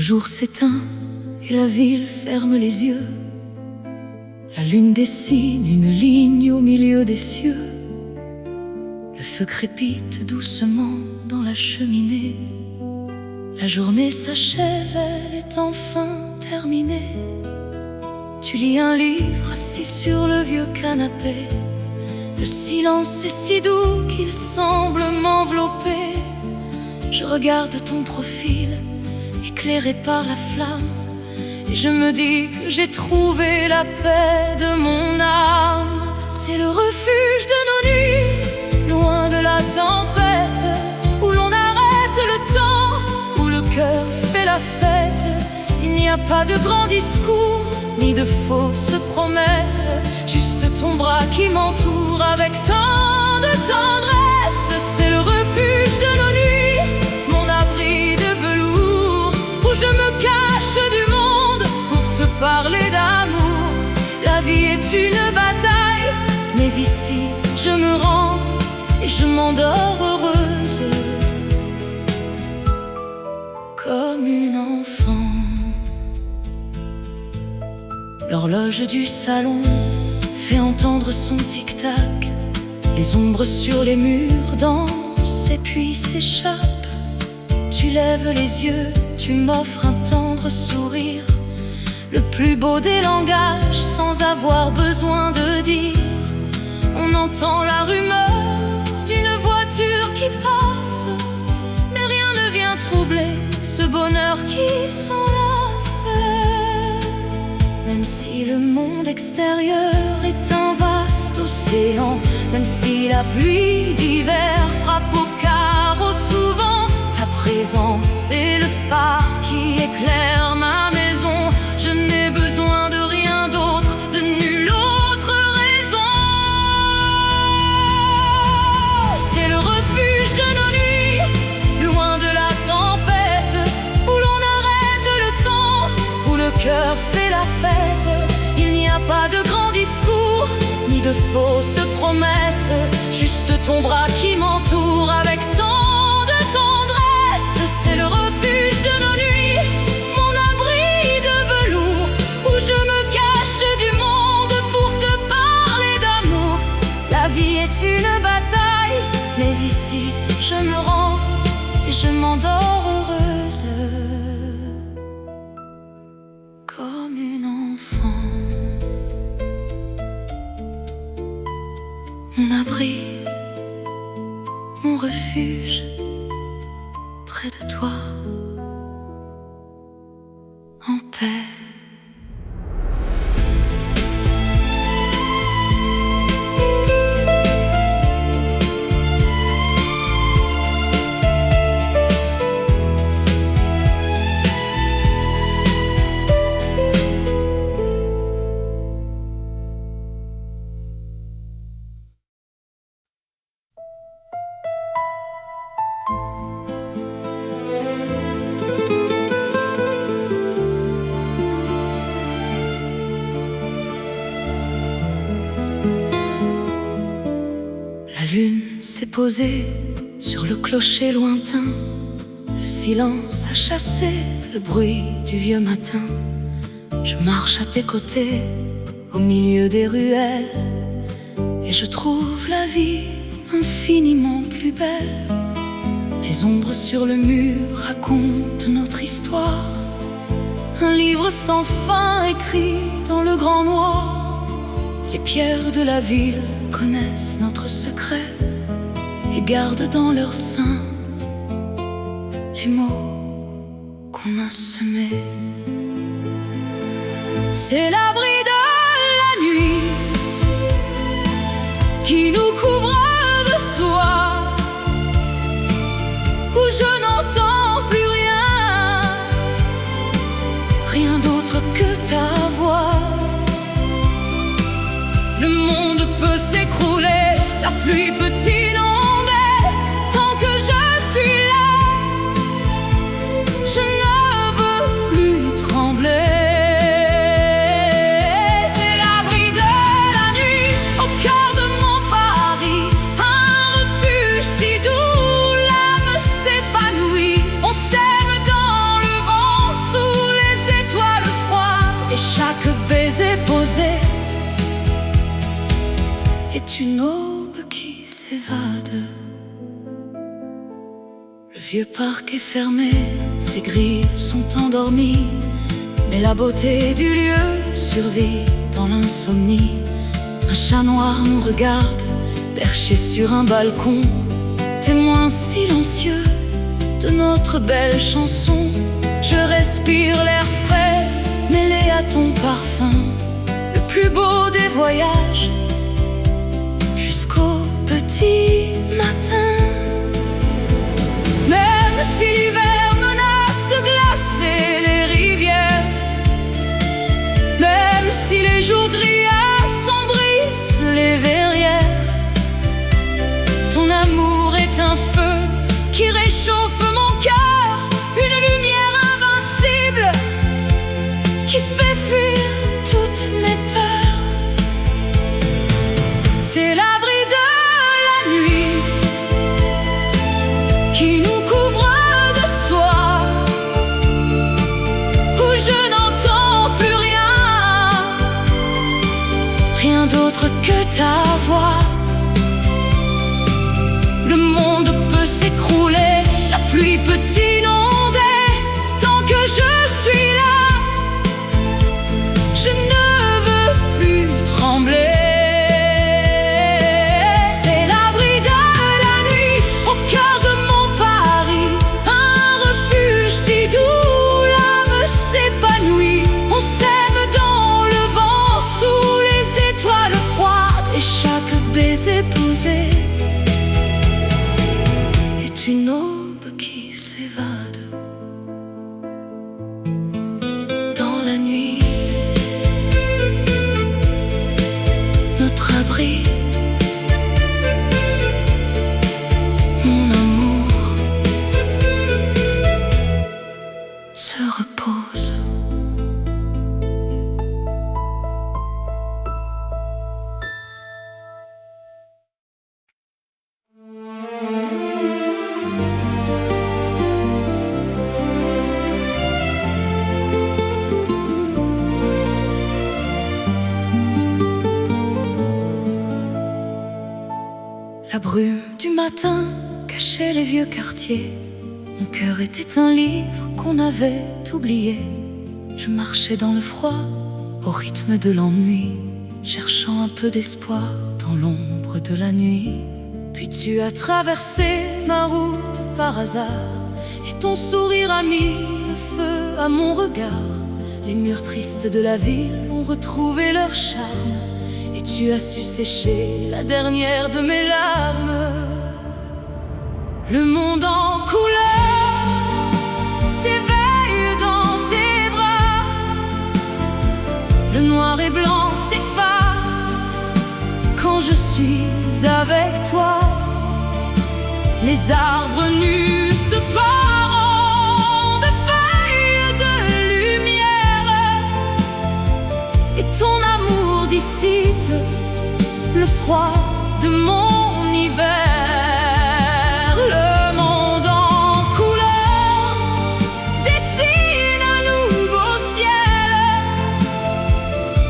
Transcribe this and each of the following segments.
jour s'éteint et la ville ferme les yeux. La lune dessine une ligne au milieu des cieux. Le feu crépite doucement dans la cheminée. La journée s'achève, elle est enfin terminée. Tu lis un livre assis sur le vieux canapé. Le silence est si doux qu'il semble m'envelopper. Je regarde ton profil, éclairé par la flamme, et je me dis que j'ai trouvé la paix de mon âme. C'est le refuge de nos nuits, loin de la tempête, où l'on arrête le temps, où le cœur fait la fête. Il n'y a pas de grands discours, ni de fausses promesses, juste ton bras qui m'entoure avec tant de tendresse. C'est le refuge de nos nuits, mon abri de velours, où je me cache du monde pour te parler d'amour. La vie est une bataille, mais ici je me rends et je m'endors heureuse, comme une enfant. L'horloge du salon fait entendre son tic-tac. Les ombres sur les murs dansent et puis s'échappent. Tu lèves les yeux, tu m'offres un tendre sourire, le plus beau des langages sans avoir besoin de dire. On entend la rumeur d'une voiture qui passe, mais rien ne vient troubler ce bonheur qui s'enlace. Même si le monde extérieur est un vaste océan, même si la pluie d'hiver frappe au carreau souvent, ta présence est le phare qui éclaire ma maison. Je n'ai besoin de rien d'autre, de nulle autre raison. C'est le refuge de nos nuits, loin de la tempête, où l'on arrête le temps, où le cœur fait la fête. Il n'y a pas de grands discours, ni de fausses promesses, juste ton bras qui m'entoure avec tant de tendresse. C'est le refuge de nos nuits, mon abri de velours, où je me cache du monde pour te parler d'amour. La vie est une bataille, mais ici je me rends et je m'endors heureuse, comme une enfant. Mon abri, mon refuge, près de toi, en paix. La lune s'est posée sur le clocher lointain. Le silence a chassé le bruit du vieux matin. Je marche à tes côtés, au milieu des ruelles, et je trouve la vie infiniment plus belle. Les ombres sur le mur racontent notre histoire, un livre sans fin écrit dans le grand noir. Les pierres de la ville connaissent notre secret et gardent dans leur sein les mots qu'on a semés. C'est l'abri de la nuit qui nous couvre de soie, où je n'entends plus rien, rien d'autre que ta voix. Le monde peut s'écrouler, la pluie peut inonder, tant que je suis là, je ne veux plus trembler. C'est l'abri de la nuit, au cœur de mon Paris, un refuge si doux, l'âme s'épanouit. On s'aime dans le vent, s'évade. Le vieux parc est fermé, ses grilles sont endormies, mais la beauté du lieu survit dans l'insomnie. Un chat noir nous regarde, perché sur un balcon, témoin silencieux de notre belle chanson. Je respire l'air frais, mêlé à ton parfum, le plus beau des voyages, jusqu'au petit matin. Même si l'hiver menace de glacer les rivières, même si les jours gris assombrissent les verrières, ton amour est un feu qui réchauffe mon cœur, une lumière invincible qui fait fuir toutes mes peurs. C'est l'abri de la nuit qui nous couvre de soie, où je n'entends plus rien, rien d'autre que ta voix. Le monde peut s'écrouler, la pluie peut inonder, tant que je suis là, je ne veux plus trembler. C'est l'abri de la nuit, au cœur de mon Paris, un refuge si doux, l'âme s'épanouit. On s'aime dans le vent, sous les étoiles froides, et chaque baiser posé est une aube qui s'évade dans la nuit. Notre abri, mon amour, se repose. La brume du matin cachait les vieux quartiers. Mon cœur était un livre qu'on avait oublié. Je marchais dans le froid, au rythme de l'ennui, cherchant un peu d'espoir dans l'ombre de la nuit. Puis tu as traversé ma route par hasard, et ton sourire a mis le feu à mon regard. Les murs tristes de la ville ont retrouvé leur charme, et tu as su sécher la dernière de mes larmes. Le monde en couleur s'éveille dans tes bras, le noir et blanc s'efface quand je suis avec toi. Les arbres nus se parent de feuilles de lumière, et ton amour dissipe le froid de mon hiver. Le monde en couleur dessine un nouveau ciel,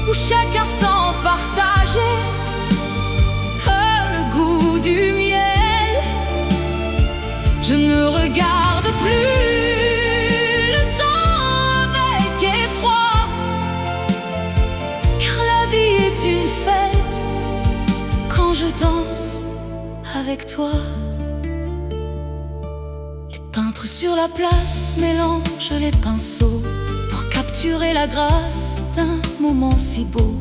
où chaque instant partagé a le goût du miel. Je ne regarde plus le temps avec effroi, car la vie est une fête quand je danse avec toi. Les peintres sur la place mélangent les pinceaux pour capturer la grâce d'un moment si beau.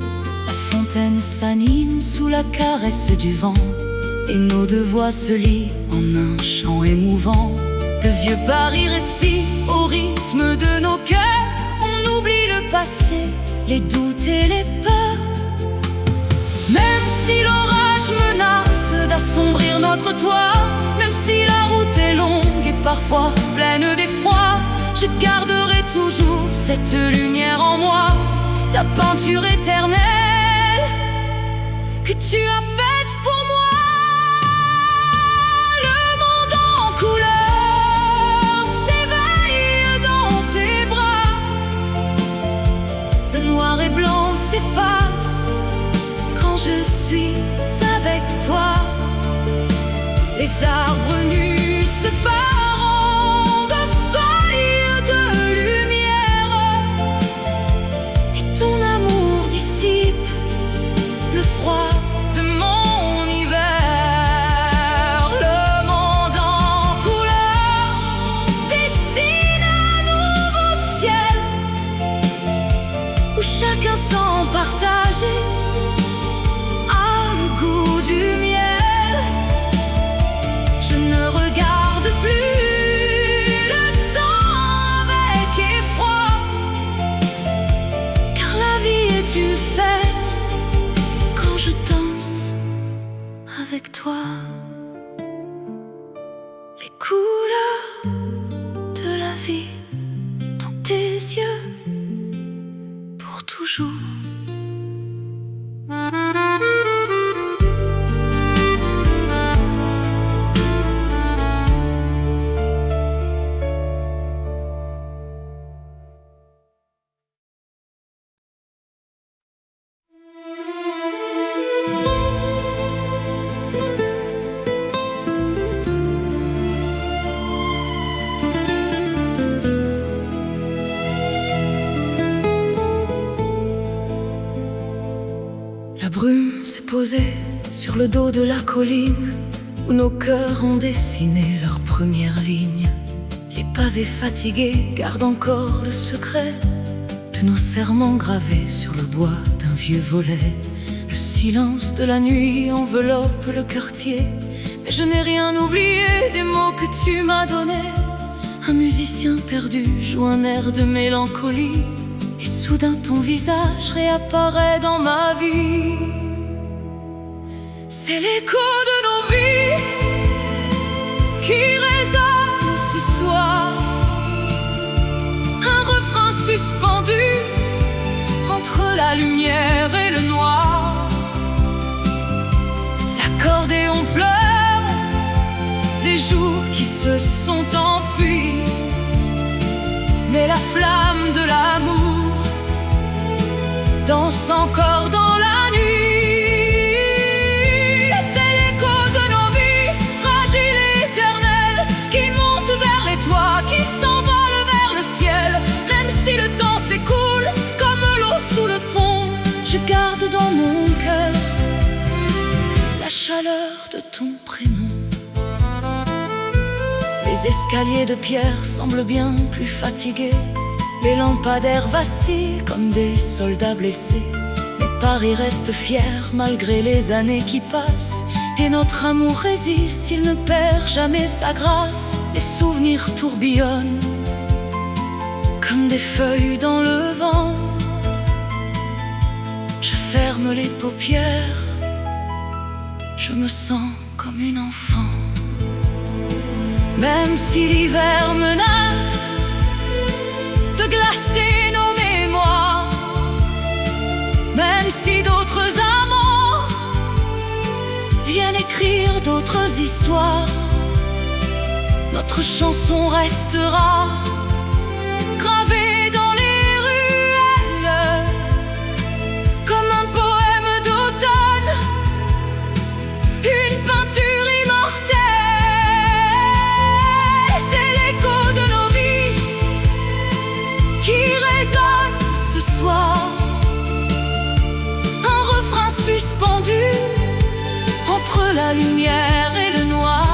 La fontaine s'anime sous la caresse du vent, et nos deux voix se lient en un chant émouvant. Le vieux Paris respire au rythme de nos cœurs. On oublie le passé, les doutes et les peurs. Même si l'orage menace d'assombrir notre toit, même si la route est longue et parfois pleine d'effroi, je garderai toujours cette lumière en moi, la peinture éternelle que tu as faite pour moi. Le monde en couleur s'éveille dans tes bras, le noir et blanc s'efface quand je suis avec toi. Les arbres nus se parent de feuilles de lumière, et ton amour dissipe le froid de mon hiver. Le monde en couleur dessine un nouveau ciel, où chaque instant partagé a le goût du miel. Je ne regarde plus le temps avec effroi, car la vie est une fête quand je danse avec toi. Les couleurs de la vie dans tes yeux pour toujours. La brume s'est posée sur le dos de la colline où nos cœurs ont dessiné leur première ligne. Les pavés fatigués gardent encore le secret de nos serments gravés sur le bois d'un vieux volet. Le silence de la nuit enveloppe le quartier, mais je n'ai rien oublié des mots que tu m'as donnés. Un musicien perdu joue un air de mélancolie, et soudain ton visage réapparaît dans ma vie. C'est l'écho de nos vies qui résonne ce soir, un refrain suspendu entre la lumière et le noir. L'accordéon pleure les jours qui se sont enfuis, mais la flamme de l'amour danse encore dans la nuit. C'est l'écho de nos vies, fragiles et éternelles, qui monte vers les toits, qui s'envole vers le ciel. Même si le temps s'écoule comme l'eau sous le pont, je garde dans mon cœur la chaleur de ton prénom. Les escaliers de pierre semblent bien plus fatigués, les lampadaires vacillent comme des soldats blessés. Mais Paris reste fier malgré les années qui passent, et notre amour résiste, il ne perd jamais sa grâce. Les souvenirs tourbillonnent comme des feuilles dans le vent. Je ferme les paupières, je me sens comme une enfant. Même si l'hiver menace de glacer nos mémoires, même si d'autres amants viennent écrire d'autres histoires, notre chanson restera gravée dans les ruelles comme un poème d'automne, une peinture immortelle. C'est l'écho de nos vies qui résonne ce soir, un refrain suspendu entre la lumière et le noir.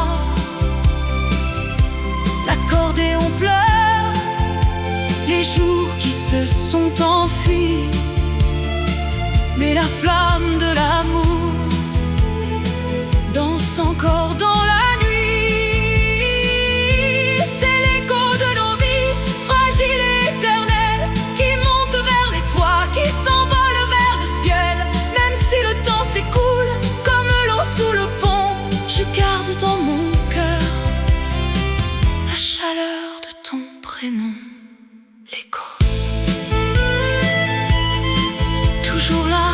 L'accordéon pleure les jours qui se sont enfuis, mais la flamme de l'amour danse encore dans la nuit. C'est l'écho de nos vies, fragiles et éternelles, qui monte vers les toits, qui s'envole vers le ciel. Même si le temps s'écoule comme l'eau sous le pont, je garde dans mon cœur la chaleur de ton prénom. L'écho, toujours là,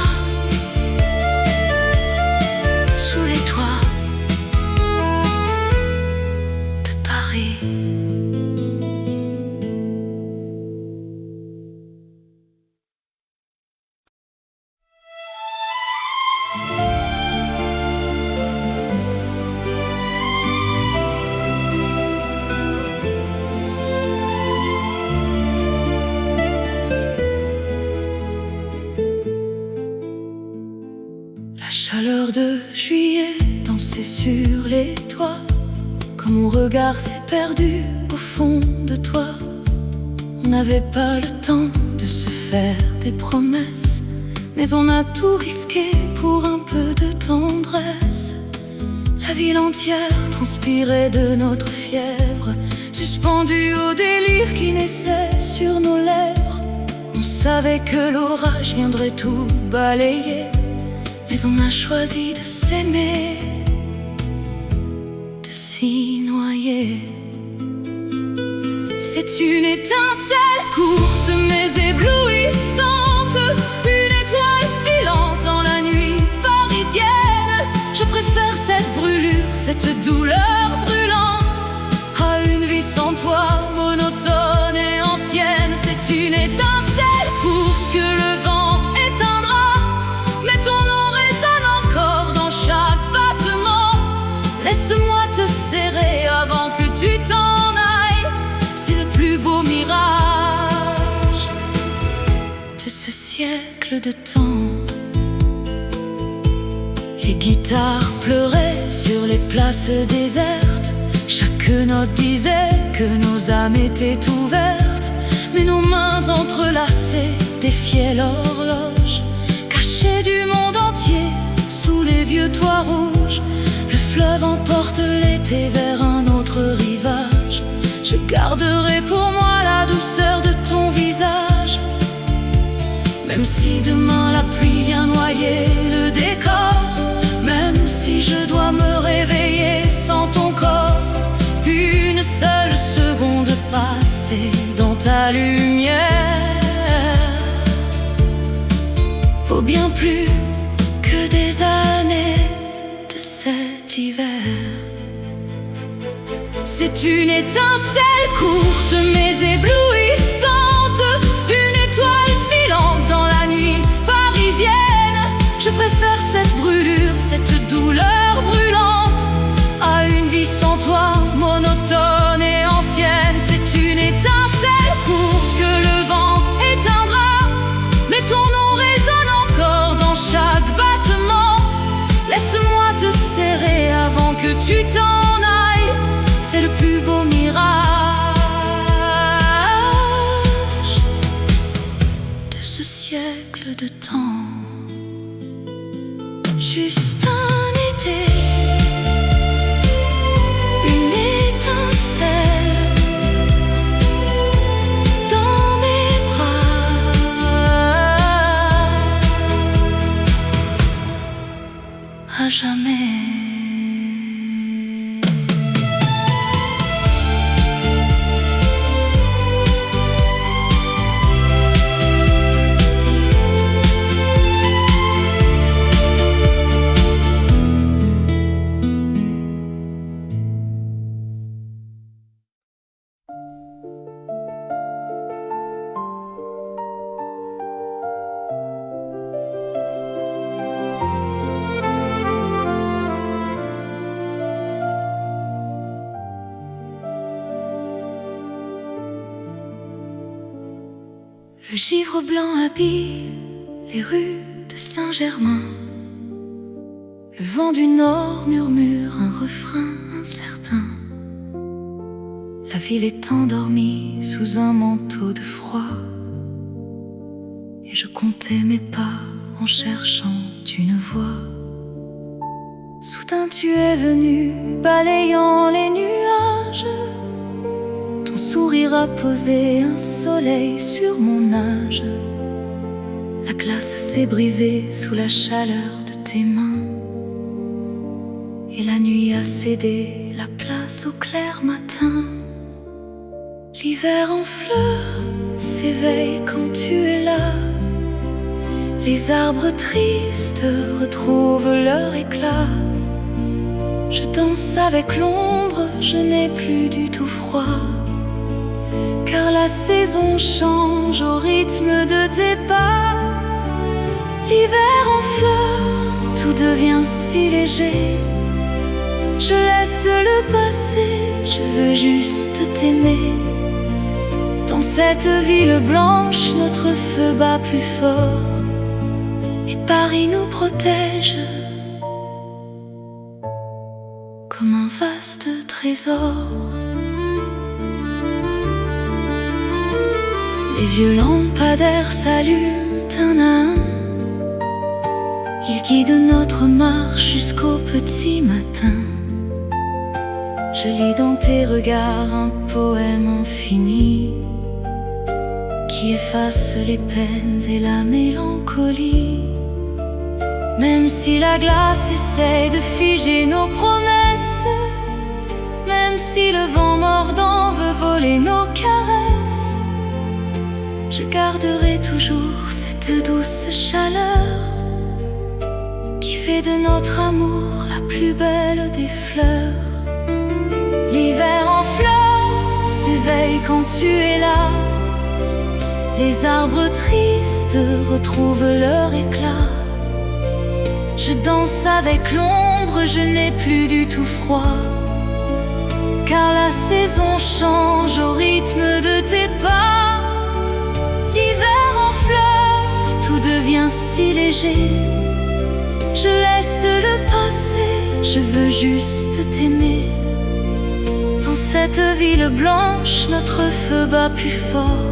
et toi, quand mon regard s'est perdu au fond de toi. On n'avait pas le temps de se faire des promesses, mais on a tout risqué pour un peu de tendresse. La ville entière transpirait de notre fièvre, suspendue au délire qui naissait sur nos lèvres. On savait que l'orage viendrait tout balayer, mais on a choisi de s'aimer, de s'y noyer. C'est une étincelle courte mais éblouissante, une étoile filante dans la nuit parisienne. Je préfère cette brûlure, cette douleur brûlante, à une vie sans toi, monotone et ancienne. C'est une étincelle courte que le vent éteindra, mais ton nom résonne encore dans chaque battement. Laisse-moi te serrer avant que tu t'en ailles, c'est le plus beau mirage de ce siècle de temps. Les guitares pleuraient sur les places désertes, chaque note disait que nos âmes étaient ouvertes, mais nos mains entrelacées défiaient l'horloge, cachées du monde entier sous les vieux toits rouges. Le fleuve emporte l'été vers un autre rivage. Je garderai pour moi la douceur de ton visage, même si demain la pluie vient noyer le décor, même si je dois me réveiller sans ton corps. Une seule seconde passée dans ta lumière vaut bien plus que des années de cet hiver. C'est une étincelle courte mais éblouissante, une étoile filante dans la nuit parisienne. Je préfère cette brûlure, cette douleur brûlante, à une vie sans toi, monotone et ancienne. C'est une étincelle courte que le vent éteindra, mais ton nom résonne encore dans chaque battement. Laisse-moi te serrer avant que tu t'en ailles, c'est le plus beau mirage de ce siècle de temps. Juste un été, une étincelle dans mes bras, à jamais. Le givre blanc habille les rues de Saint-Germain. Le vent du nord murmure un refrain incertain. La ville est endormie sous un manteau de froid, et je comptais mes pas en cherchant une voie. Soudain tu es venu, balayant les nuages. Ton sourire a posé un soleil sur mon âge. La glace s'est brisée sous la chaleur de tes mains, et la nuit a cédé la place au clair matin. L'hiver en fleurs s'éveille quand tu es là. Les arbres tristes retrouvent leur éclat. Je danse avec l'ombre, je n'ai plus du tout froid, car la saison change au rythme de tes pas. L'hiver en fleurs, tout devient si léger. Je laisse le passé, je veux juste t'aimer. Dans cette ville blanche, notre feu bat plus fort, et Paris nous protège comme vaste trésor. Les vieux lampadaires s'allument un à un. Ils guident notre marche jusqu'au petit matin. Je lis dans tes regards un poème infini qui efface les peines et la mélancolie. Même si la glace essaie de figer nos promesses, même si le vent mordant veut voler nos caresses, je garderai toujours cette douce chaleur qui fait de notre amour la plus belle des fleurs. L'hiver en fleurs s'éveille quand tu es là. Les arbres tristes retrouvent leur éclat. Je danse avec l'ombre, je n'ai plus du tout froid, car la saison change au rythme de tes pas. L'hiver en fleurs, tout devient si léger. Je laisse le passé, je veux juste t'aimer. Dans cette ville blanche, notre feu bat plus fort,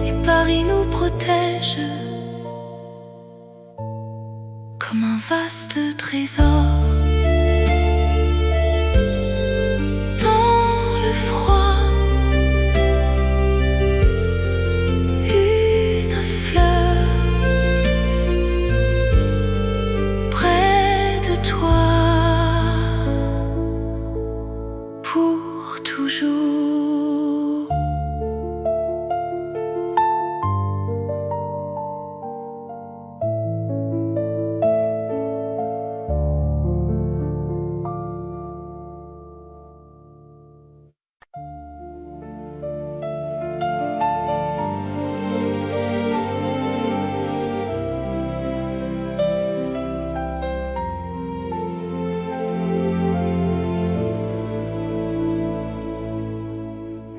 et Paris nous protège comme un vaste trésor. Dans le froid, une fleur près de toi pour toujours.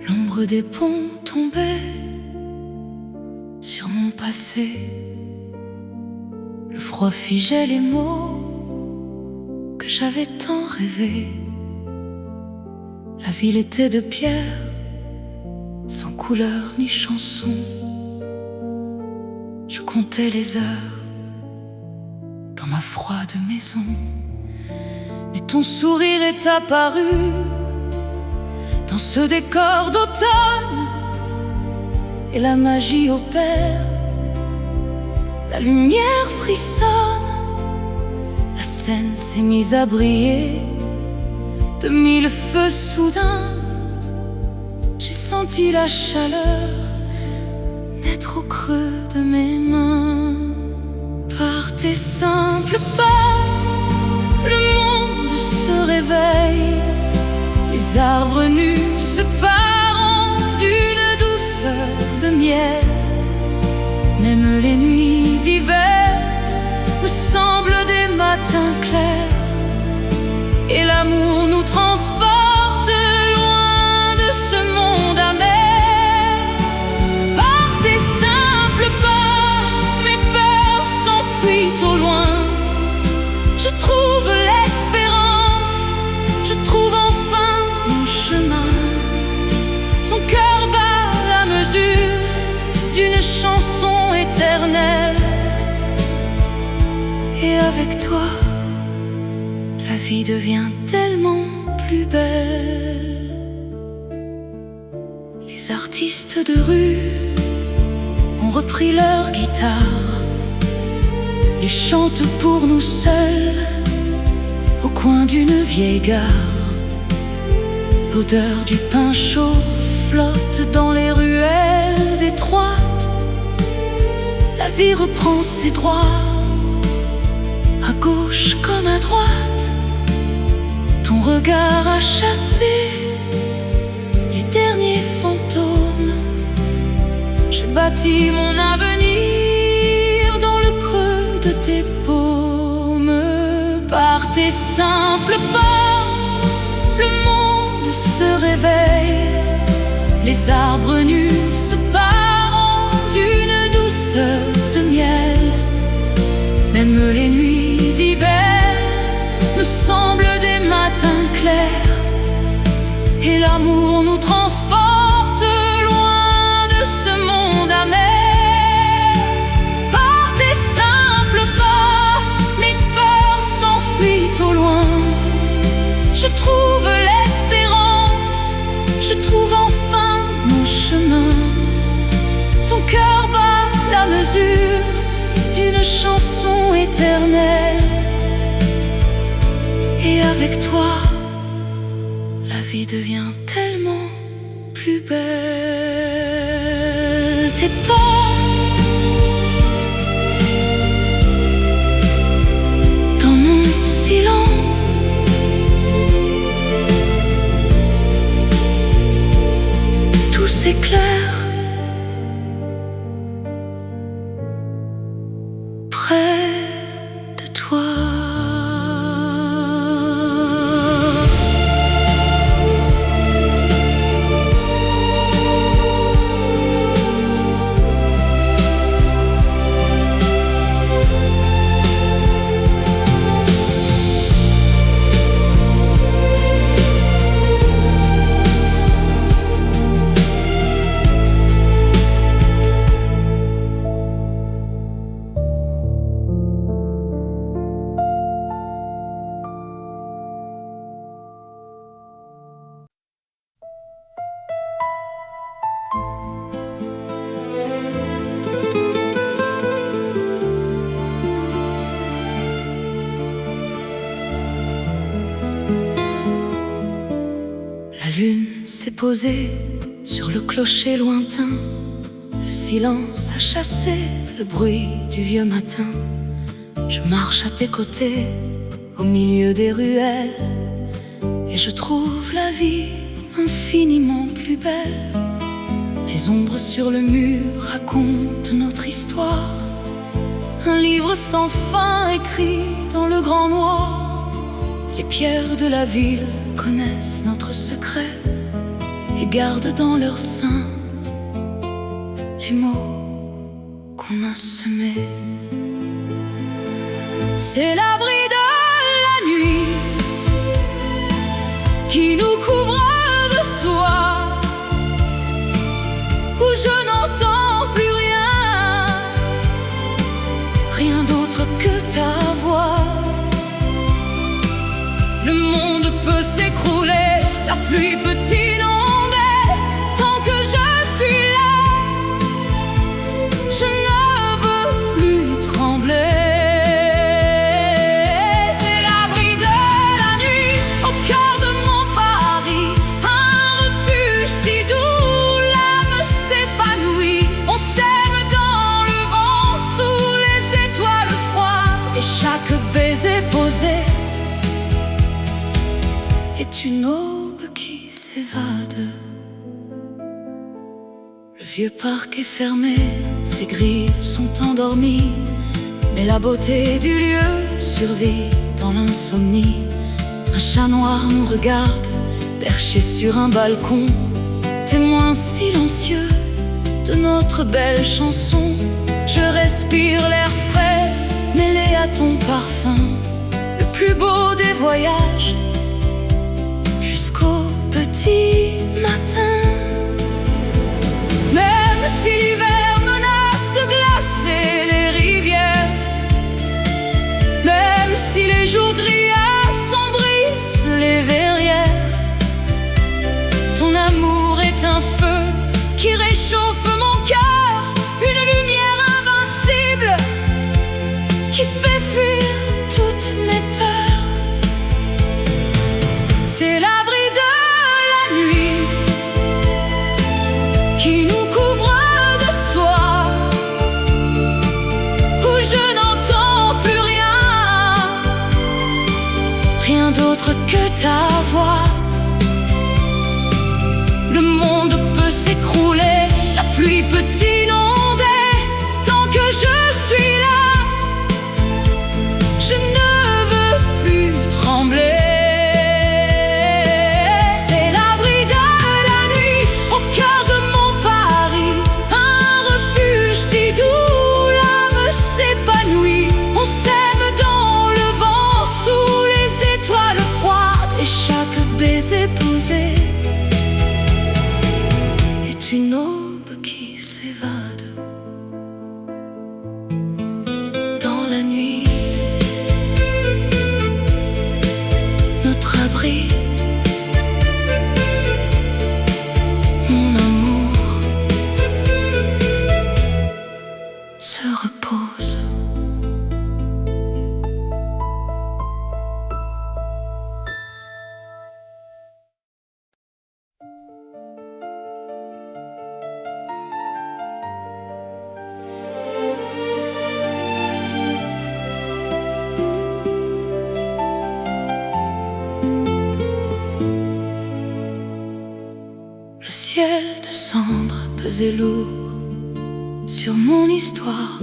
L'ombre des ponts tombait sur mon passé. Le froid figeait les mots que j'avais tant rêvés. La ville était de pierre, sans couleur ni chanson. Je comptais les heures dans ma froide maison. Mais ton sourire est apparu dans ce décor d'automne, et la magie opère. La lumière frissonne, la scène s'est mise à briller de mille feux soudains. J'ai senti la chaleur naître au creux de mes mains. Par tes simples pas, le monde se réveille. Les arbres nus se parent d'une douceur de miel. Même les nuits d'hiver me semblent des matins clairs, et l'amour nous transporte loin de ce monde amer. Par tes simples pas, mes peurs s'enfuient au loin. Je trouve l'espérance, je trouve enfin mon chemin. Ton cœur bat la mesure d'une chanson éternelle, et avec toi la vie devient tellement plus belle. Les artistes de rue ont repris leur guitare et chantent pour nous seuls au coin d'une vieille gare. L'odeur du pain chaud flotte dans les ruelles étroites. La vie reprend ses droits, à gauche comme à droite. Ton regard a chassé les derniers fantômes. Je bâtis mon avenir dans le creux de tes paumes. Par tes simples pas, le monde se réveille. Les arbres nus se parent d'une douceur de miel. Même les nuits d'hiver me semblent des matins clairs. l'amour nous transporte loin de ce monde amer. Par tes simples pas, mes peurs s'enfuient au loin. Je trouve l'espérance, je trouve enfin mon chemin. Ton cœur bat la mesure d'une chanson éternelle. Et avec toi, la vie devient tellement plus belle. Tes pas dans mon silence, tout s'éclaire près de toi. La lune s'est posée sur le clocher lointain. Le silence a chassé le bruit du vieux matin. Je marche à tes côtés, au milieu des ruelles, et je trouve la vie infiniment plus belle. Les ombres sur le mur racontent notre histoire, un livre sans fin écrit dans le grand noir. Les pierres de la ville connaissent notre secret et gardent dans leur sein les mots qu'on a semés. C'est l'abri de la nuit qui nous couvre de soie, où je n'entends plus rien, rien d'autre que ta voix. Le monde peut s'écrouler, la pluie peut inonder, tant que je suis là, je ne veux plus trembler. C'est l'abri de la nuit, au cœur de mon Paris, un refuge si doux, l'âme s'épanouit. On s'aime dans le vent, sous les étoiles froides, et chaque baiser posé est une aube qui s'évade. Le vieux parc est fermé, ses grilles sont endormies, mais la beauté du lieu survit dans l'insomnie. Un chat noir nous regarde, perché sur un balcon, témoin silencieux de notre belle chanson. Je respire l'air frais, mêlé à ton parfum, le plus beau des voyages, jusqu'au petit matin. Même si l'hiver menace de glacer les rivières, même si les jours gris assombrissent les verrières, ton amour est un feu qui réchauffe mon cœur, une lumière invincible qui fait fuir toutes mes peurs. C'est l'abri de la nuit qui nous couvre de soie, où je n'entends plus rien, rien d'autre que ta voix. Le monde peut s'écrouler, la pluie peut inonder, tant que je suis là, je ne veux plus trembler. Posé une aube qui s'évade dans la nuit. Notre abri, mon amour, se repose. Le ciel de cendres pesait lourd sur mon histoire.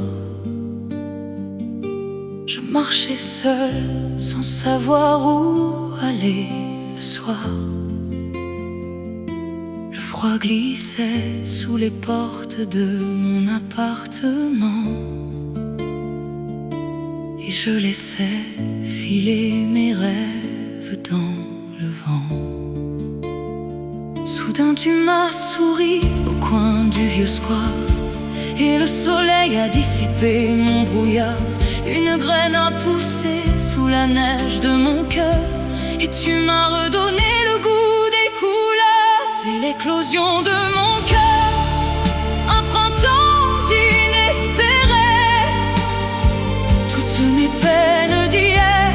Je marchais seul sans savoir où aller le soir. Le froid glissait sous les portes de mon appartement et je laissais filer mes rêves dans le vent. Soudain tu m'as souri au coin du vieux square et le soleil a dissipé mon brouillard. Une graine a poussé sous la neige de mon cœur et tu m'as redonné le goût des couleurs. C'est l'éclosion de mon cœur, un printemps inespéré. Toutes mes peines d'hier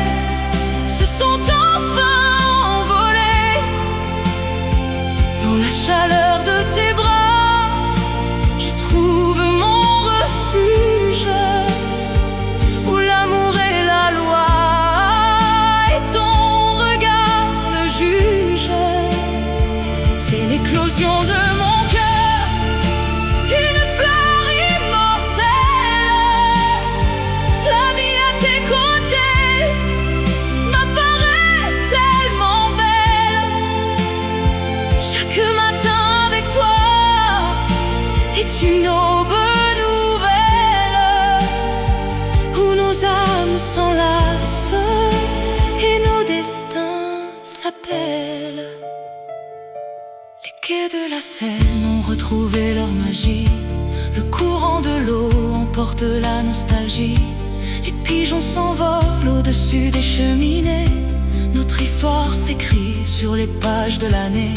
se sont enfin envolées dans la chaleur de tes bras. Je trouve mon refuge où l'amour est la loi et ton regard le juge. C'est l'éclosion de mon cœur, une fleur immortelle. La vie à tes côtés m'apparaît tellement belle. Chaque matin avec toi est une aube nouvelle où nos âmes s'enlacent et nos destins s'appellent. Les quais de la Seine ont retrouvé leur magie. Le courant de l'eau emporte la nostalgie. Les pigeons s'envolent au-dessus des cheminées. Notre histoire s'écrit sur les pages de l'année.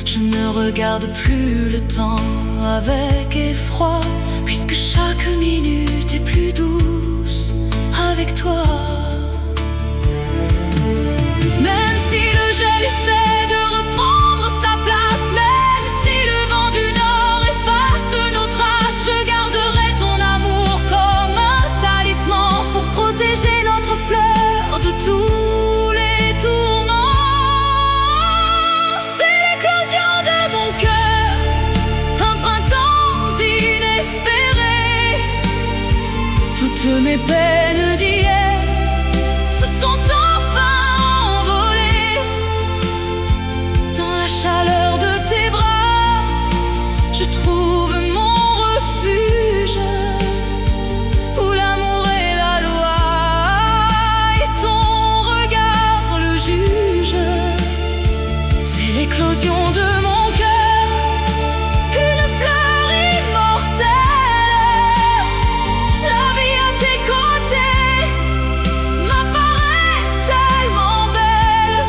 Je ne regarde plus le temps avec effroi, puisque chaque minute est plus douce avec toi. Même si le gel essaie de reprendre sa place, même si le vent du nord efface nos traces, je garderai ton amour comme un talisman pour protéger notre fleur de tous les tourments. C'est l'éclosion de mon cœur, un printemps inespéré. Toutes mes peines d'hier se sont enfin envolées dans la chaleur de tes bras. Je trouve mon refuge où l'amour est la loi et ton regard le juge. C'est l'éclosion de mon cœur, une fleur immortelle. La vie à tes côtés m'apparaît tellement belle.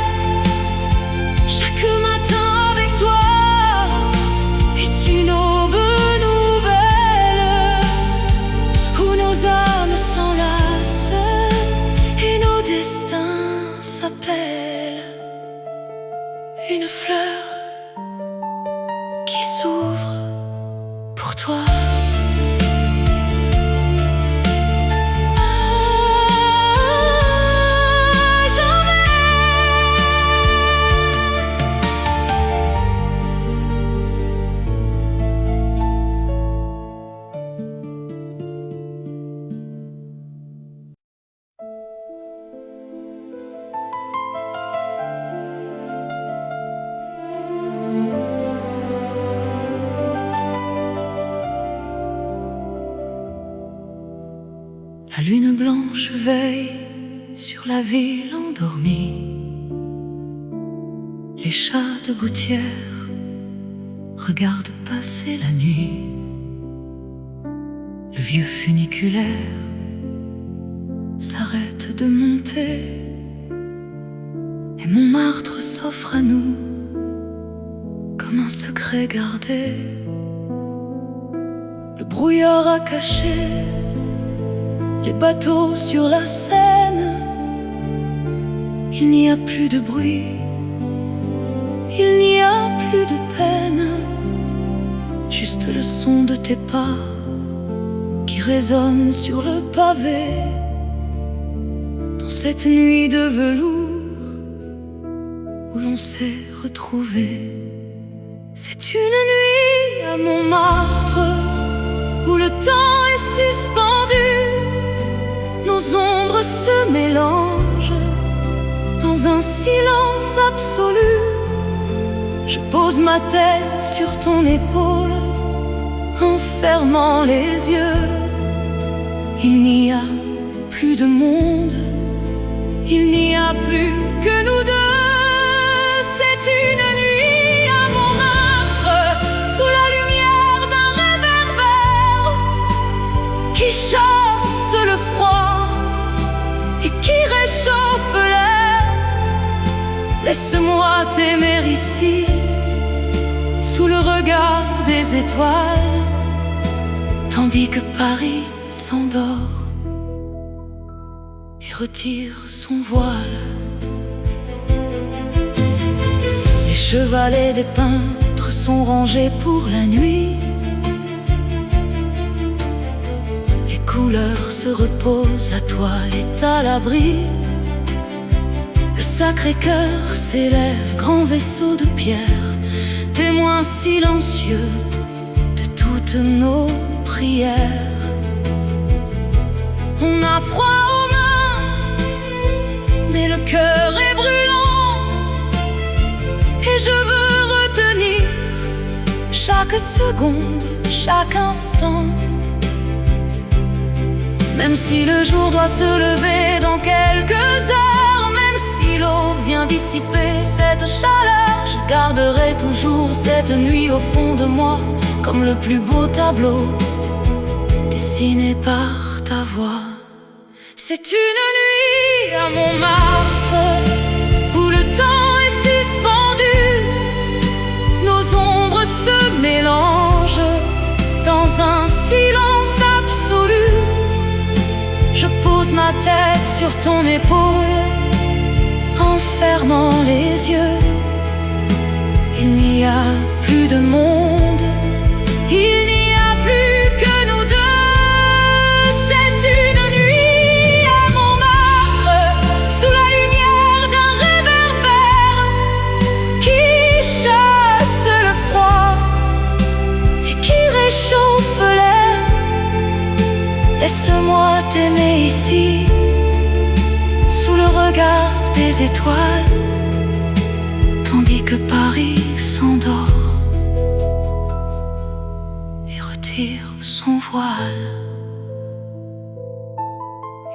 Chaque matin avec toi est une aube nouvelle où nos âmes s'enlacent et nos destins s'appellent. Une fleur qui s'ouvre pour toi. La lune blanche veille sur la ville endormie. Les chats de gouttière regarde passer la nuit. Le vieux funiculaire s'arrête de monter et Montmartre s'offre à nous comme un secret gardé. Le brouillard a caché les bateaux sur la Seine. Il n'y a plus de bruit, il n'y a plus de peine, juste le son de tes pas qui résonne sur le pavé. Dans cette nuit de velours où l'on s'est retrouvés, c'est une nuit à Montmartre où le temps est suspendu. Nos ombres se mélangent dans un silence absolu. Je pose ma tête sur ton épaule en fermant les yeux. Il n'y a plus de monde, il n'y a plus que nous deux. C'est une nuit à Montmartre sous la lumière d'un réverbère qui chasse le froid et qui réchauffe l'air. Laisse-moi t'aimer ici sous le regard des étoiles, tandis que Paris s'endort et retire son voile. Les chevalets des peintres sont rangés pour la nuit. Les couleurs se reposent, la toile est à l'abri. Le Sacré-Cœur s'élève, grand vaisseau de pierre, témoin silencieux de toutes nos prières. On a froid aux mains, mais le cœur est brûlant, et je veux retenir chaque seconde, chaque instant. Même si le jour doit se lever dans quelques heures, même si l'eau vient dissiper cette chaleur, je garderai toujours cette nuit au fond de moi comme le plus beau tableau dessiné par ta voix. C'est une nuit à Montmartre où le temps est suspendu. Nos ombres se mélangent dans un silence absolu. Je pose ma tête sur ton épaule en fermant les yeux. Il n'y a plus de monde, il n'y a plus que nous deux. C'est une nuit à Montmartre sous la lumière d'un réverbère qui chasse le froid et qui réchauffe l'air. Laisse-moi t'aimer ici sous le regard des étoiles, tandis que Paris s'endort et retire son voile.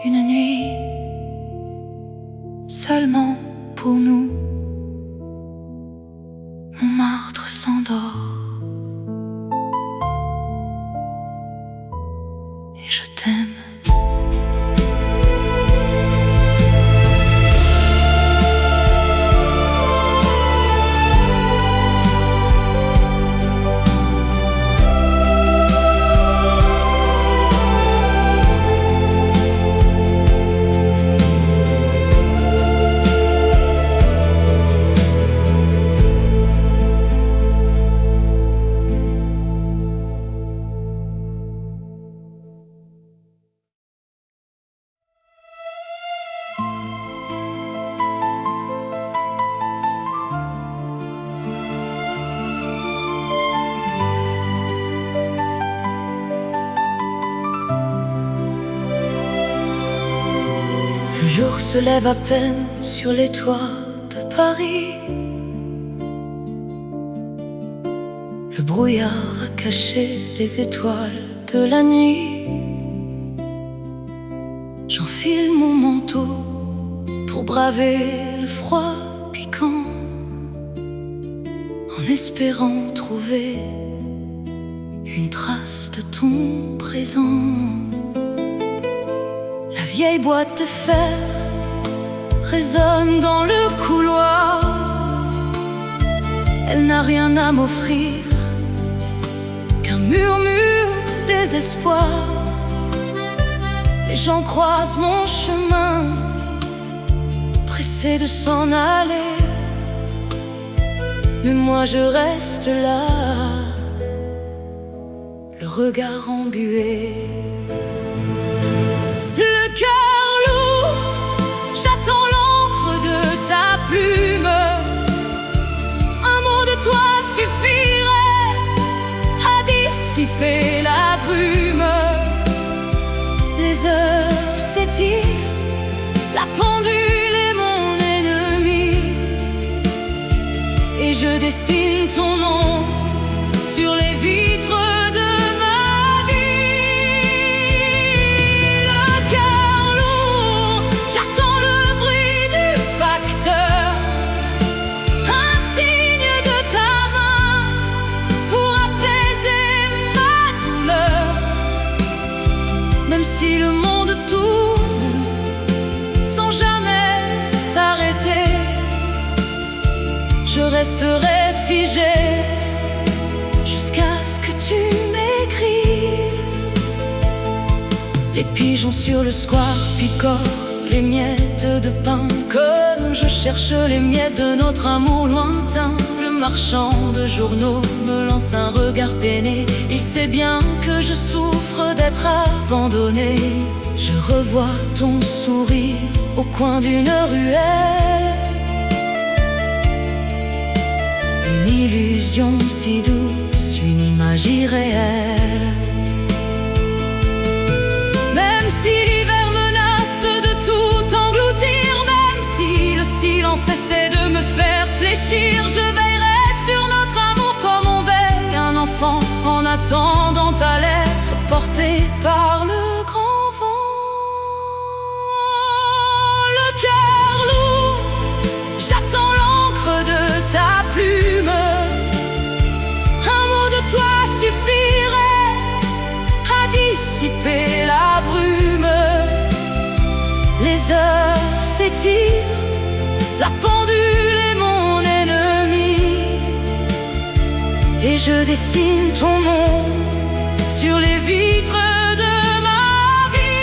Une nuit seulement pour nous. Montmartre s'endort et je t'aime. Le jour se lève à peine sur les toits de Paris. Le brouillard a caché les étoiles de la nuit. J'enfile mon manteau pour braver le froid piquant. en espérant trouver une trace de ton présent. La vieille boîte de fer résonne dans le couloir. Elle n'a rien à m'offrir qu'un murmure désespoir. Les gens croisent mon chemin, pressés de s'en aller, mais moi je reste là, le regard embué. Le cœur lourd, j'attends l'encre de ta plume. Un mot de toi suffirait à dissiper la brume. Les heures s'étirent, la pendule est mon ennemi, et je dessine ton nom sur les vitres de ma vie. Le cœur lourd, j'attends le bruit du facteur, un signe de ta main pour apaiser ma douleur. Même si le monde tourne sans jamais s'arrêter, je resterai figé jusqu'à ce que tu m'écrives. Les pigeons sur le square picorent les miettes de pain, comme je cherche les miettes de notre amour lointain. Le marchand de journaux me lance un regard peiné. Il sait bien que je souffre d'être abandonné. Je revois ton sourire au coin d'une ruelle, une illusion si douce, une image irréelle. Même si l'hiver menace de tout engloutir, même si le silence essaie de me faire fléchir, je veillerai sur notre amour comme on veille un enfant, en attendant ta lettre portée par le grand vent. Le cœur lourd, j'attends l'encre de ta plume. Un mot de toi suffirait à dissiper la brume. Les heures s'étirent, la pendule est mon ennemi, et je dessine ton nom sur les vitres de ma vie.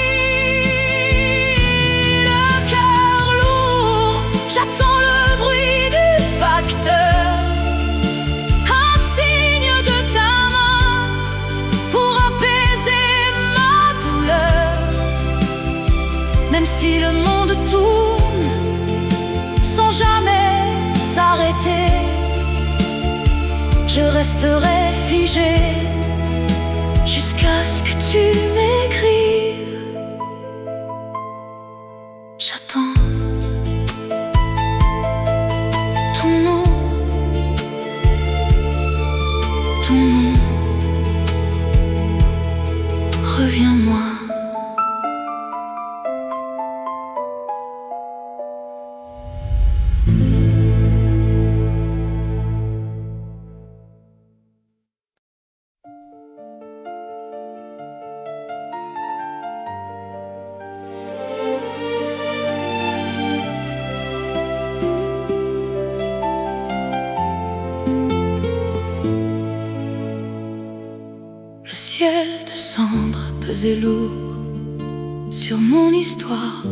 Le cœur lourd, j'attends le bruit du facteur, un signe de ta main pour apaiser ma douleur. Même si le monde tourne sans jamais s'arrêter, je resterai figé jusqu'à ce que tu m'écrives. J'attends ton nom, ton nom. Reviens-moi. Le ciel de cendre pesait lourd sur mon histoire.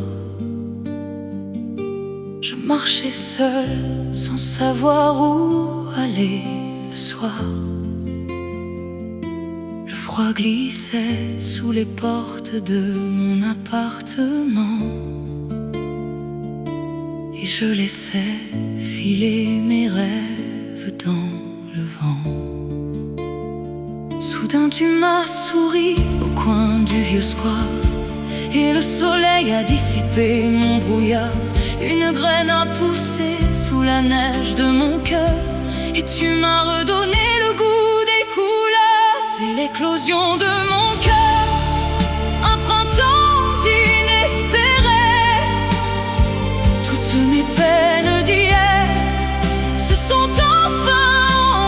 Je marchais seul sans savoir où aller le soir. Le froid glissait sous les portes de mon appartement, et je laissais filer mes rêves dans le vent. Soudain tu m'as souri au coin du vieux square, et le soleil a dissipé mon brouillard. Une graine a poussé sous la neige de mon cœur, et tu m'as redonné le goût des couleurs. C'est l'éclosion de mon cœur, un printemps inespéré. Toutes mes peines d'hier se sont enfin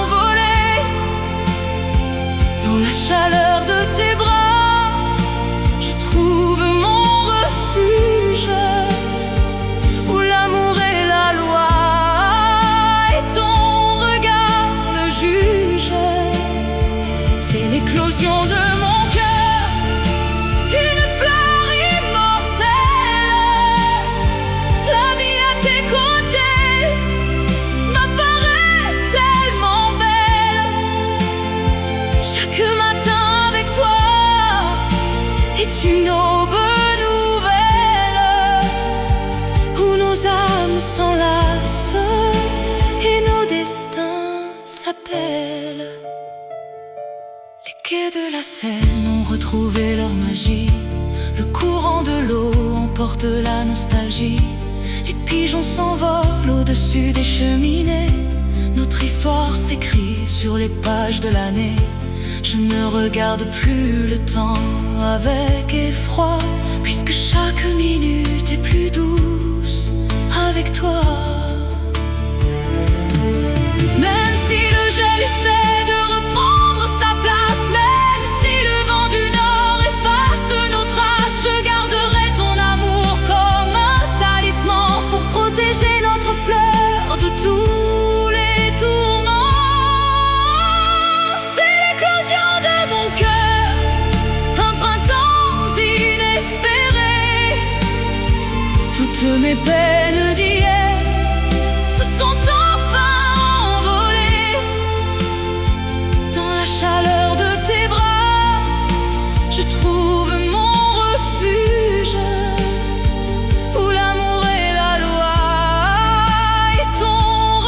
destin s'appelle. Les quais de la Seine ont retrouvé leur magie. Le courant de l'eau emporte la nostalgie. Les pigeons s'envolent au-dessus des cheminées. Notre histoire s'écrit sur les pages de l'année. Je ne regarde plus le temps avec effroi, puisque chaque minute est plus douce avec toi. Même si le gel essaie de reprendre sa place, même si le vent du nord efface nos traces, je garderai ton amour comme un talisman pour protéger notre fleur de tous les tourments. C'est l'éclosion de mon cœur, un printemps inespéré. Toutes mes peines d'hier se sont enfin envolées. Dans la chaleur de tes bras, je trouve mon refuge, où l'amour est la loi et ton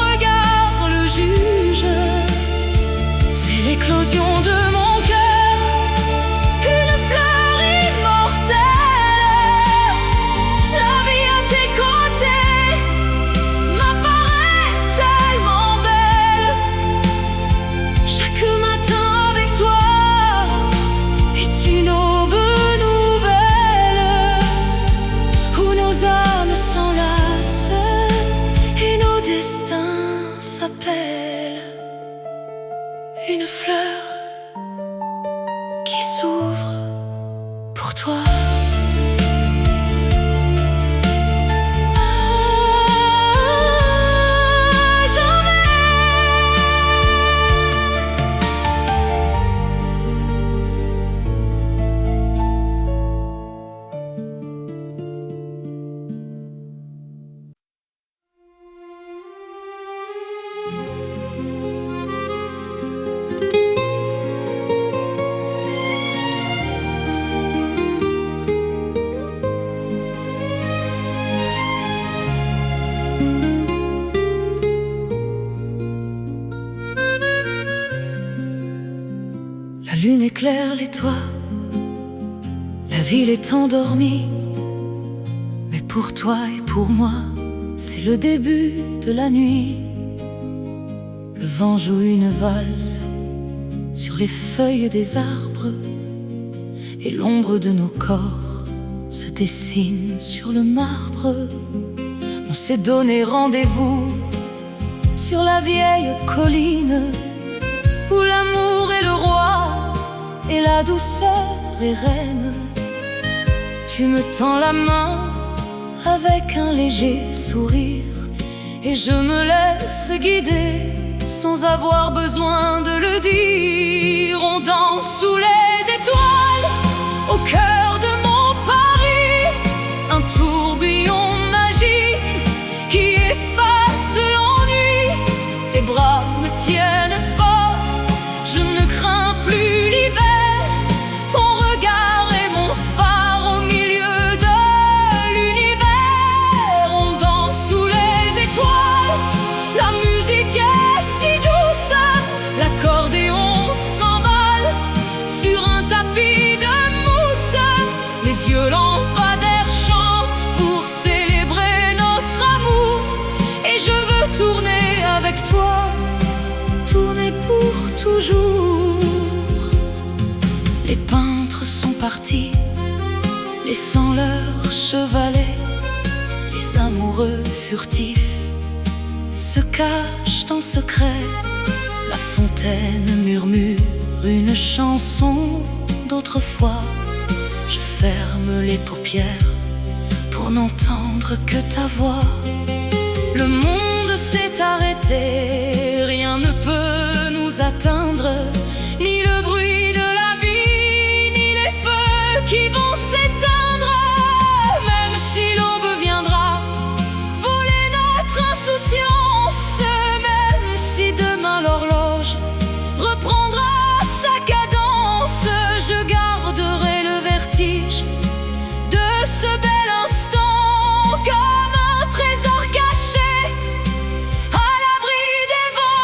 regard le juge. C'est l'éclosion de mon cœur, une fleur immortelle. La vie à tes côtés m'apparaît tellement belle. Chaque matin avec toi est une aube nouvelle, où nos âmes s'enlacent et nos destins s'appellent. Une fleur qui s'ouvre pour toi. La lune éclaire les toits, la ville est endormie. Mais pour toi et pour moi, c'est le début de la nuit. Le vent joue une valse sur les feuilles des arbres, et l'ombre de nos corps se dessine sur le marbre. On s'est donné rendez-vous sur la vieille colline, où l'amour est le roi et la douceur est reine. Tu me tends la main avec un léger sourire, et je me laisse guider sans avoir besoin de le dire. On danse sous les étoiles au cœur de mon Paris, un tourbillon magique qui efface l'ennui. Tes bras me tiennent fort, je ne crains plus l'hiver. Ton regard est mon phare au milieu de l'univers. On danse sous les étoiles, la musique est si douce, l'accordéon s'emballe sur un tapis de mousse. Les vieux lampadaires chantent pour célébrer notre amour, et je veux tourner avec toi, tourner pour toujours. Les peintres sont partis, laissant leurs chevalets. Les amoureux furtifs se cachent en secret. La fontaine murmure une chanson d'autrefois. Je ferme les paupières pour n'entendre que ta voix. Le monde s'est arrêté, rien ne peut nous atteindre, ni le bruit de la vie, ni les feux qui vont s'éteindre. Même si l'aube viendra voler notre insouciance, même si demain l'horloge reprendra sa cadence, je garderai le vertige de ce bel instant, comme un trésor caché à l'abri des vents.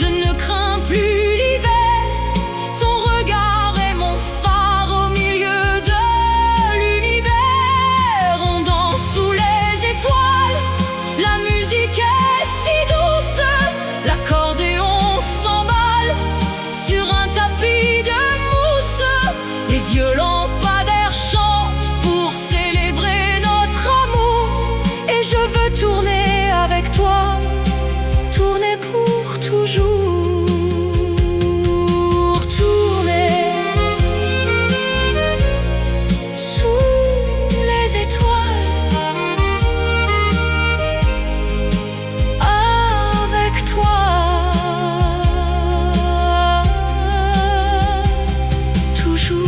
je ne crains plus l'hiver. Ton regard est mon phare au milieu de l'univers. On danse sous les étoiles, la musique est si douce, l'accordéon s'emballe sur un tapis de mousse. Les vieux lampadaires chantent pour célébrer notre amour. Et je veux tourner avec toi, tourner pour toujours, tourner sous les étoiles avec toi, toujours.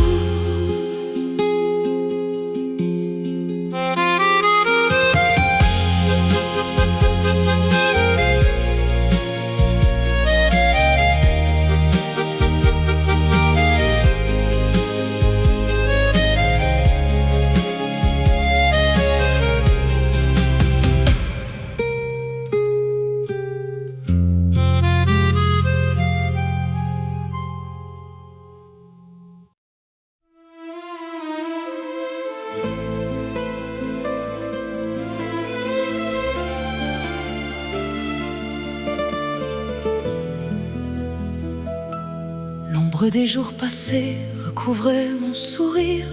L'ombre des jours passés recouvrait mon sourire.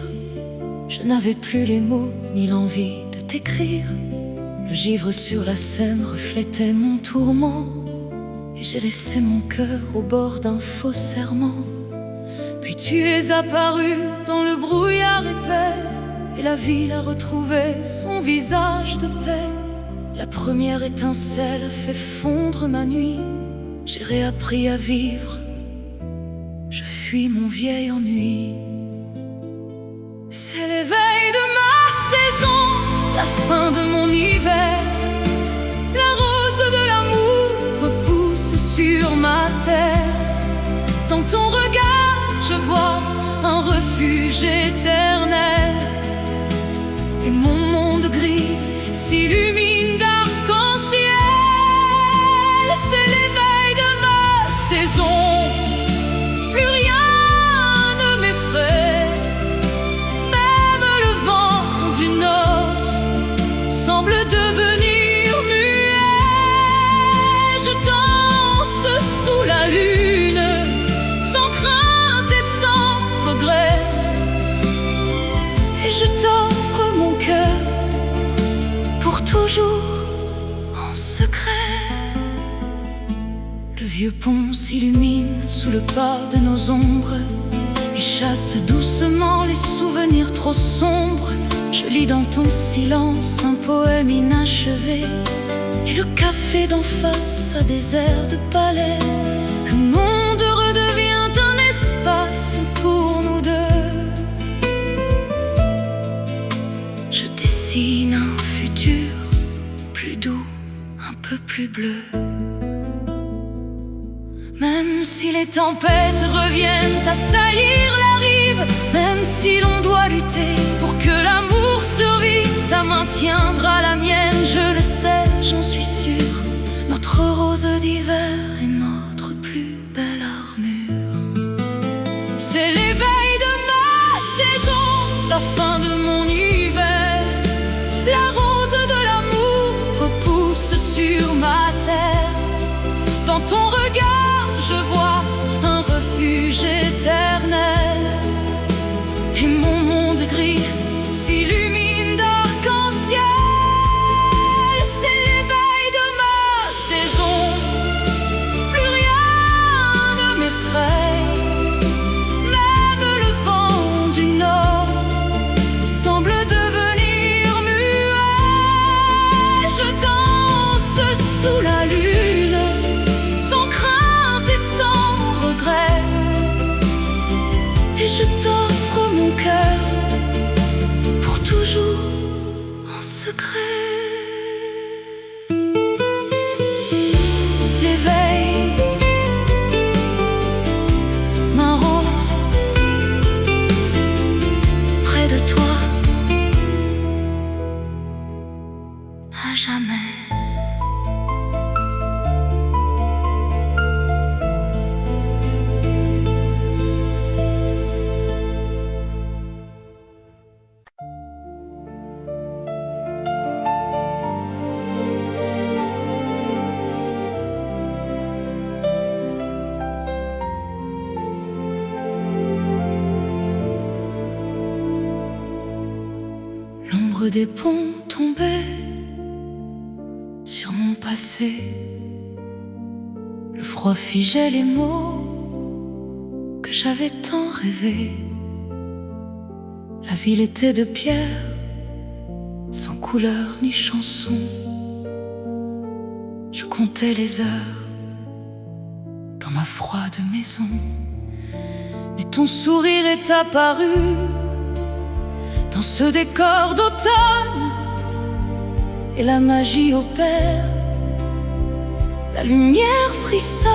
Je n'avais plus les mots ni l'envie de t'écrire. Le givre sur la Seine reflétait mon tourment, et j'ai laissé mon cœur au bord d'un faux serment. Puis tu es apparu dans le brouillard épais, et la ville a retrouvé son visage de paix. La première étincelle a fait fondre ma nuit. J'ai réappris à vivre, je fuis mon vieil ennui. C'est l'éveil de ma saison, la fin de mon hiver. La rose de l'amour repousse sur ma terre. Dans ton regard, je vois un refuge éternel. Et mon monde gris s'illumine d'arc-en-ciel. C'est l'éveil de ma saison. Plus rien ne m'effraie, même le vent du nord semble devenir muet. Je danse sous la lune, sans crainte et sans regret. Et je t'offre mon cœur pour toujours en secret. Le vieux pont s'illumine sous le pas de nos ombres et chasse doucement les souvenirs trop sombres. Je lis dans ton silence un poème inachevé, et le café d'en face a des airs de palais. Le monde redevient un espace pour nous deux. Je dessine un futur plus doux, un peu plus bleu. Même si les tempêtes reviennent assaillir la rive, même si l'on doit lutter pour que l'amour survive, ta main tiendra la mienne, je le sais, j'en suis sûre. Notre rose d'hiver est notre plus belle armure. C'est l'éveil de ma saison, la fin de mon hiver. La rose de l'amour repousse sur ma terre. Dans ton regard, je vois un refuge éternel. Et mon monde gris s'illumine d'arc-en-ciel. C'est l'éveil de ma saison. L'ombre des ponts tombait sur mon passé. Le froid figeait les mots que j'avais tant rêvés. La ville était de pierre, sans couleur ni chanson. Je comptais les heures dans ma froide maison. Mais ton sourire est apparu dans ce décor d'automne, et la magie opère. La lumière frissonne,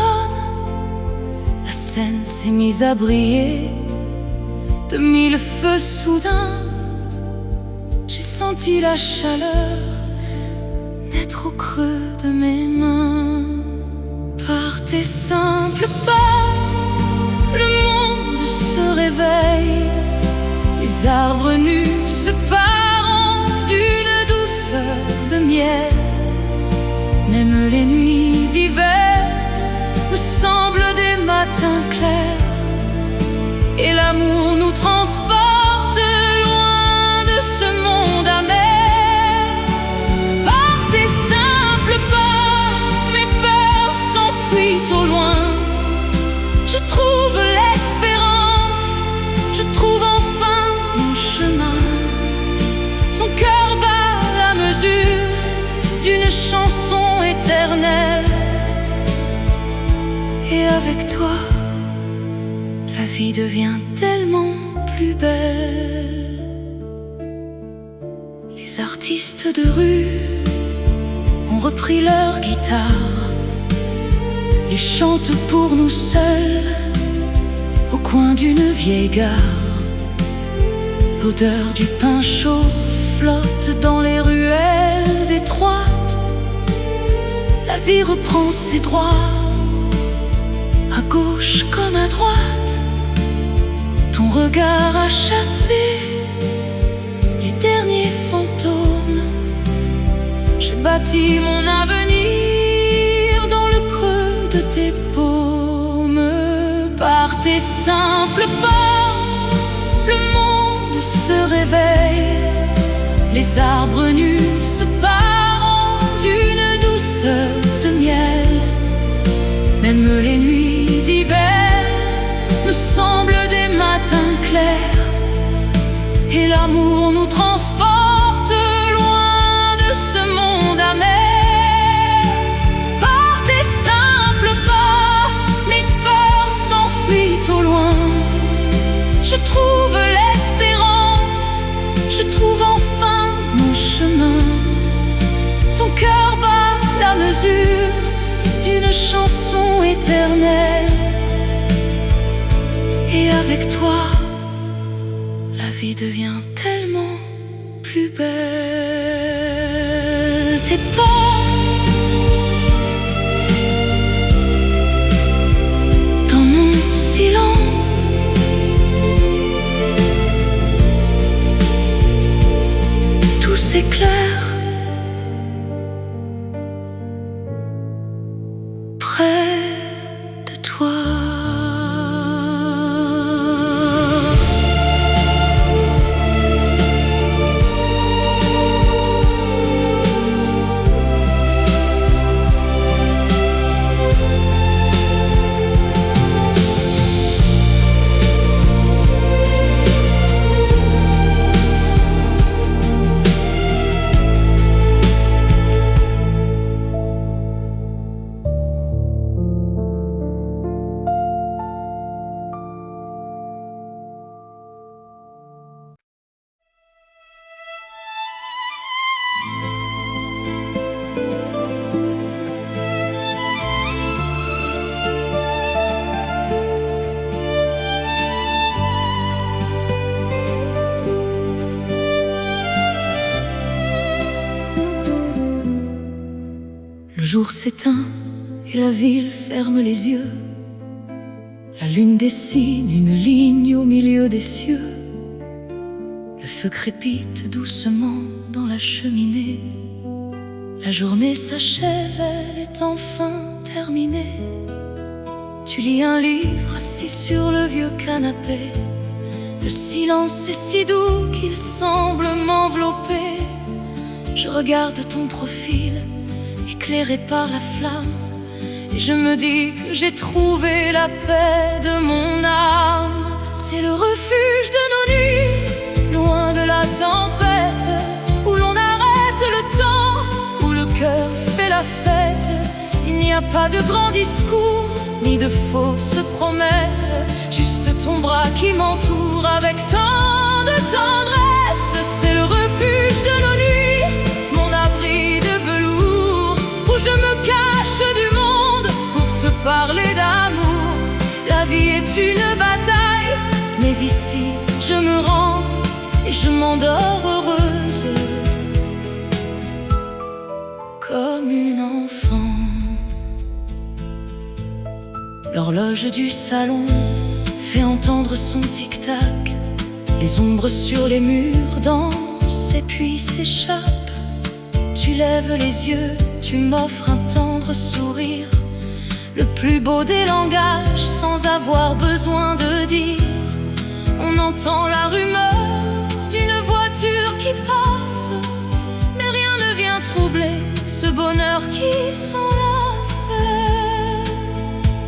la scène s'est mise à briller de mille feux soudains. J'ai senti la chaleur naître au creux de mes mains. Par tes simples pas, le monde se réveille. Les arbres nus se parent d'une douceur de miel. Même les nuits d'hiver me semblent des matins clairs, et l'amour nous transporte loin de ce monde amer. Par tes simples pas, mes peurs s'enfuient au loin. Je trouve l'espérance, je trouve enfin mon chemin. Ton cœur bat la mesure d'une chanson éternelle, et avec toi, la vie devient tellement plus belle. Les artistes de rue ont repris leur guitare et chantent pour nous seuls au coin d'une vieille gare. L'odeur du pain chaud flotte dans les ruelles étroites. La vie reprend ses droits, à gauche comme à droite. Ton regard a chassé les derniers fantômes. Je bâtis mon avenir dans le creux de tes paumes. Par tes simples pas, le monde se réveille. Les arbres nus se parent d'une douceur de miel. Même les nuits d'hiver me semblent des matins clairs, et l'amour nous transporte loin de ce monde amer. Par tes simples pas, mes peurs s'enfuient au loin. Je trouve l'espérance, je trouve enfin mon chemin. Ton cœur bat la mesure d'une chanson éternelle, et avec toi, la vie devient tellement plus belle. Tes pas dans mon silence, tout s'éclaire près de toi. Le jour s'éteint et la ville ferme les yeux. La lune dessine une ligne au milieu des cieux. Le feu crépite doucement dans la cheminée. La journée s'achève, elle est enfin terminée. Tu lis un livre assis sur le vieux canapé. Le silence est si doux qu'il semble m'envelopper. Je regarde ton profil, éclairé par la flamme, et je me dis que j'ai trouvé la paix de mon âme. C'est le refuge de nos nuits, loin de la tempête, où l'on arrête le temps, où le cœur fait la fête. Il n'y a pas de grands discours, ni de fausses promesses, juste ton bras qui m'entoure avec tant de tendresse. C'est le refuge de nos nuits, mon abri de velours, où je me cache du monde pour te parler d'amour. La vie est une bataille, mais ici je me rends et je m'endors heureuse, comme une enfant. L'horloge du salon fait entendre son tic-tac. Les ombres sur les murs dansent et puis s'échappent. Tu lèves les yeux, tu m'offres un tendre sourire, le plus beau des langages sans avoir besoin de dire. On entend la rumeur d'une voiture qui passe, mais rien ne vient troubler ce bonheur qui s'enlace.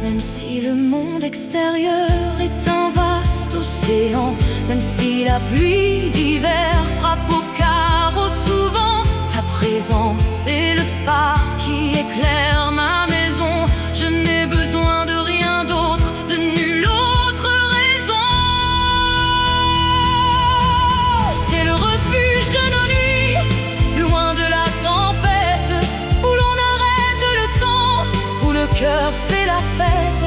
Même si le monde extérieur est un vaste océan, même si la pluie d'hiver frappe au carreau souvent, ta présence est le phare qui éclaire ma maison. Je n'ai besoin de rien d'autre, de nulle autre raison. C'est le refuge de nos nuits, loin de la tempête, où l'on arrête le temps, où le cœur fait la fête.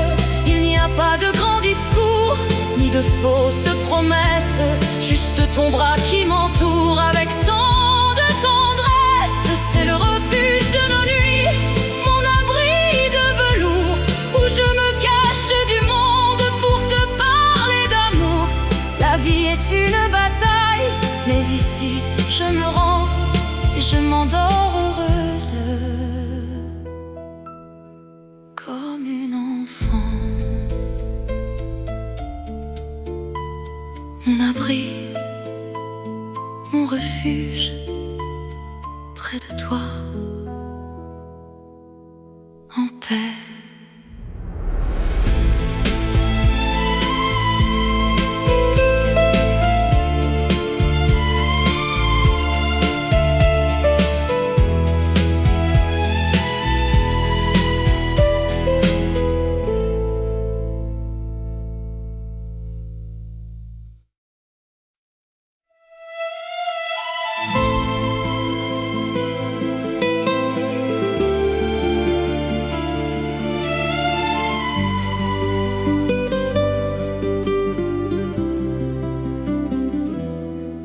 Il n'y a pas de grands discours, ni de fausses promesses, juste ton bras qui m'entoure avec tant de tendresse. C'est le refuge de nos nuits, mon abri de velours, où je me cache du monde pour te parler d'amour. La vie est une bataille, mais ici je me rends et je m'endors heureuse, comme une enfant. Mon abri, mon refuge, près de toi, en paix.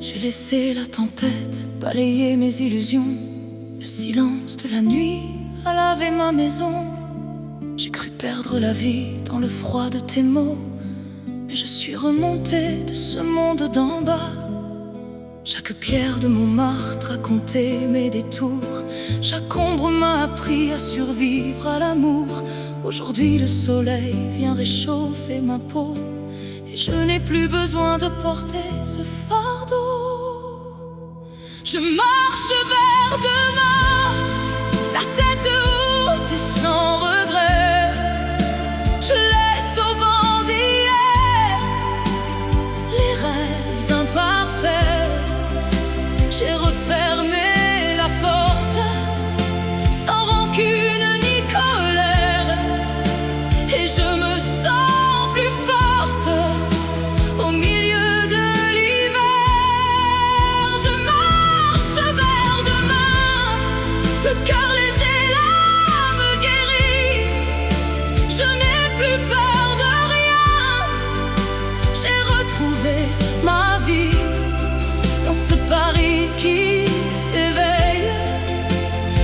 J'ai laissé la tempête balayer mes illusions, le silence de la nuit a lavé ma maison. J'ai cru perdre la vie dans le froid de tes mots, mais je suis remontée de ce monde d'en bas. Chaque pierre de Montmartre a compté mes détours, chaque ombre m'a appris à survivre à l'amour. Aujourd'hui le soleil vient réchauffer ma peau, et je n'ai plus besoin de porter ce fardeau. Je marche vers demain, la tête haute et sans regret. Je laisse au vent d'hier les rêves imparfaits. J'ai refermé la porte sans rancune ni colère, et je me sens plus forte au milieu de l'hiver. Je marche vers demain, le cœur léger, l'âme guérie. Je n'ai plus peur de rien, j'ai retrouvé ma vie dans ce Paris qui s'éveille.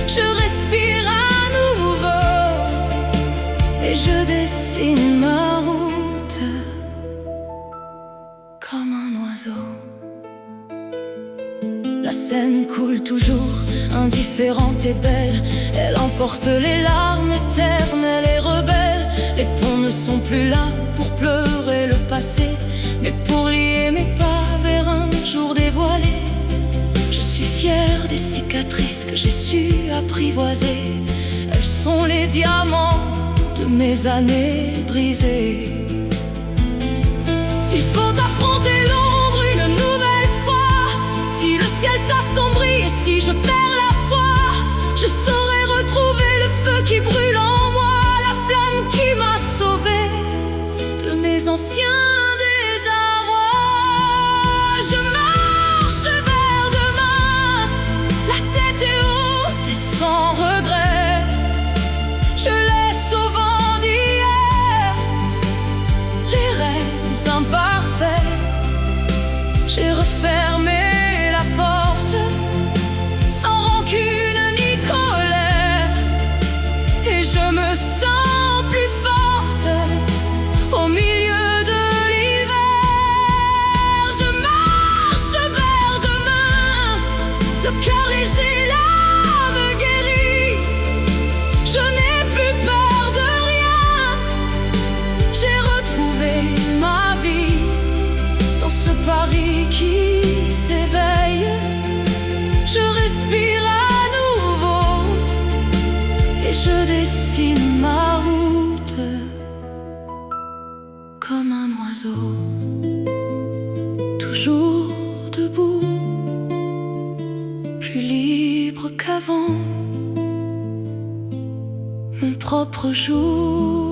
Je respire à nouveau et je dessine ma route comme un oiseau. La Seine coule toujours, indifférente et belle. Elle emporte les larmes éternelles et rebelles. Les ponts ne sont plus là pour pleurer le passé, mais pour lier mes pas vers un jour dévoilé. Je suis fière des cicatrices que j'ai su apprivoiser. Elles sont les diamants de mes années brisées. S'il faut affronter l'ombre une nouvelle fois, si le ciel s'assombrit et si je perds la foi, je saurai retrouver le feu qui brûle en moi, la flamme qui m'a sauvé de mes anciens désarrois. Je marche vers demain, la tête est haute et sans regret. Je laisse au vent d'hier les rêves imparfaits. J'ai refermé la porte sans rancune ni colère, et je me sens plus forte au milieu de l'hiver. Je marche vers demain, le cœur léger, l'âme guérie. Je n'ai plus peur de rien, j'ai retrouvé ma vie dans ce Paris qui s'éveille. Je respire à nouveau et je dessine ma route comme un oiseau, toujours debout, plus libre qu'avant, mon propre jour.